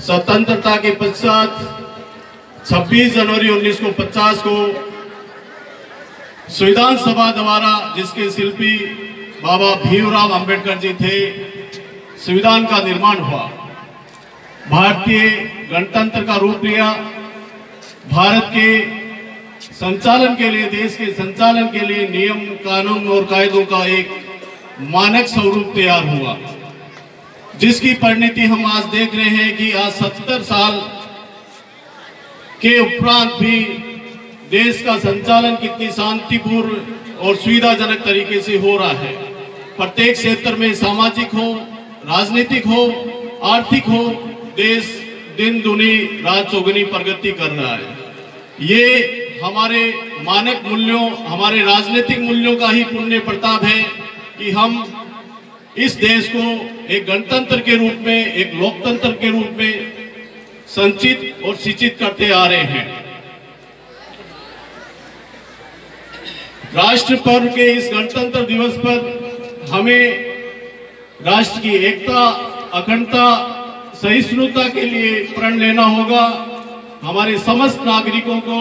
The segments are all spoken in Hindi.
स्वतंत्रता के पश्चात 26 जनवरी 1950 को संविधान सभा द्वारा, जिसके शिल्पी बाबा भीमराव अंबेडकर जी थे, संविधान का निर्माण हुआ। भारतीय गणतंत्र का रूप लिया। भारत के संचालन के लिए, देश के संचालन के लिए नियम, कानून और कायदों का एक मानक स्वरूप तैयार हुआ, जिसकी परिणति हम आज देख रहे हैं कि आज 70 साल के उपरांत भी देश का संचालन कितनी शांतिपूर्ण और सुविधाजनक तरीके से हो रहा है। प्रत्येक क्षेत्र में, सामाजिक हो, राजनीतिक हो, आर्थिक हो, देश दिन दुनी रात चौगुनी प्रगति कर रहा है। ये हमारे मानक मूल्यों, हमारे राजनीतिक मूल्यों का ही पुण्य प्रताप है कि हम इस देश को एक गणतंत्र के रूप में, एक लोकतंत्र के रूप में संचित और शिक्षित करते आ रहे हैं। राष्ट्र पर्व के इस गणतंत्र दिवस पर हमें राष्ट्र की एकता, अखंडता, सहिष्णुता के लिए प्रण लेना होगा। हमारे समस्त नागरिकों को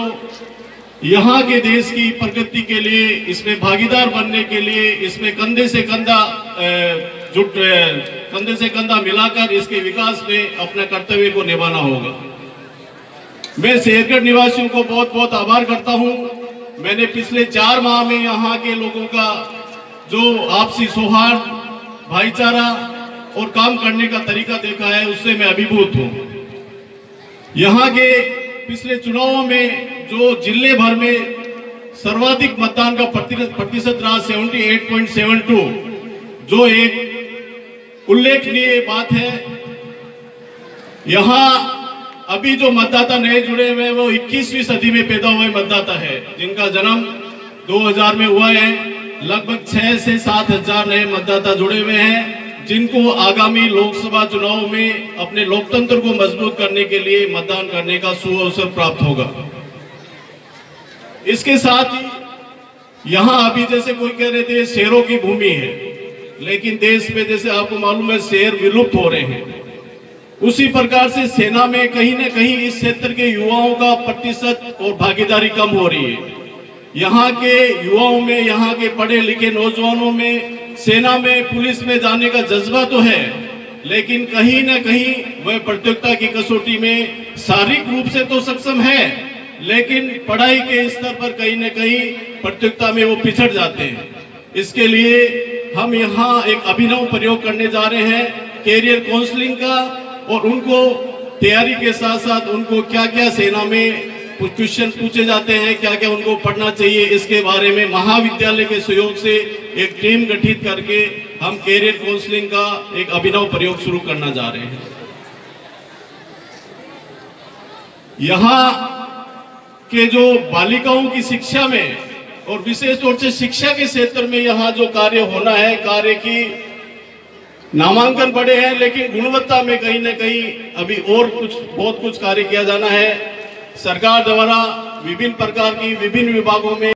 यहाँ के देश की प्रगति के लिए, इसमें भागीदार बनने के लिए, इसमें कंधे से कंधा मिलाकर इसके विकास में अपना कर्तव्य को निभाना होगा। मैं शेरगढ़ निवासियों को बहुत बहुत आभार करता हूँ। मैंने पिछले 4 माह में यहाँ के लोगों का जो आपसी सौहार्द, भाईचारा और काम करने का तरीका देखा है, उससे मैं अभिभूत हूँ। यहाँ के पिछले चुनावों में जो जिले भर में सर्वाधिक मतदान का प्रतिशत रहा 78.72, जो एक उल्लेखनीय बात है। यहाँ अभी जो मतदाता नए जुड़े हुए हैं वो 21वीं सदी में पैदा हुए मतदाता है, जिनका जन्म 2000 में हुआ है। लगभग 6 से 7 हजार नए मतदाता जुड़े हुए हैं, जिनको आगामी लोकसभा चुनाव में अपने लोकतंत्र को मजबूत करने के लिए मतदान करने का सुअवसर प्राप्त होगा। इसके साथ ही यहाँ अभी जैसे कोई कह रहे थे शेरों की भूमि है, लेकिन देश में जैसे आपको मालूम है शेर विलुप्त हो रहे हैं, उसी प्रकार से सेना में कहीं न कहीं इस क्षेत्र के युवाओं का प्रतिशत और भागीदारी कम हो रही है। यहाँ के युवाओं में, यहाँ के पढ़े लिखे नौजवानों में सेना में, पुलिस में जाने का जज्बा तो है, लेकिन कहीं न कहीं वह प्रतियोगिता की कसौटी में शारीरिक रूप से तो सक्षम है, लेकिन पढ़ाई के स्तर पर कहीं न कहीं प्रतियोगिता में वो पिछड़ जाते हैं। इसके लिए हम यहाँ एक अभिनव प्रयोग करने जा रहे हैं कैरियर काउंसलिंग का, और उनको तैयारी के साथ साथ उनको क्या क्या सेना में क्वेश्चन पूछे जाते हैं, क्या क्या उनको पढ़ना चाहिए, इसके बारे में महाविद्यालय के सहयोग से एक टीम गठित करके हम कैरियर काउंसलिंग का एक अभिनव प्रयोग शुरू करना जा रहे हैं। यहाँ के जो बालिकाओं की शिक्षा में और विशेष तौर से शिक्षा के क्षेत्र में यहाँ जो कार्य होना है, कार्य की नामांकन बढ़े हैं, लेकिन गुणवत्ता में कहीं न कहीं अभी और बहुत कुछ कार्य किया जाना है। सरकार द्वारा विभिन्न प्रकार की विभिन्न विभागों में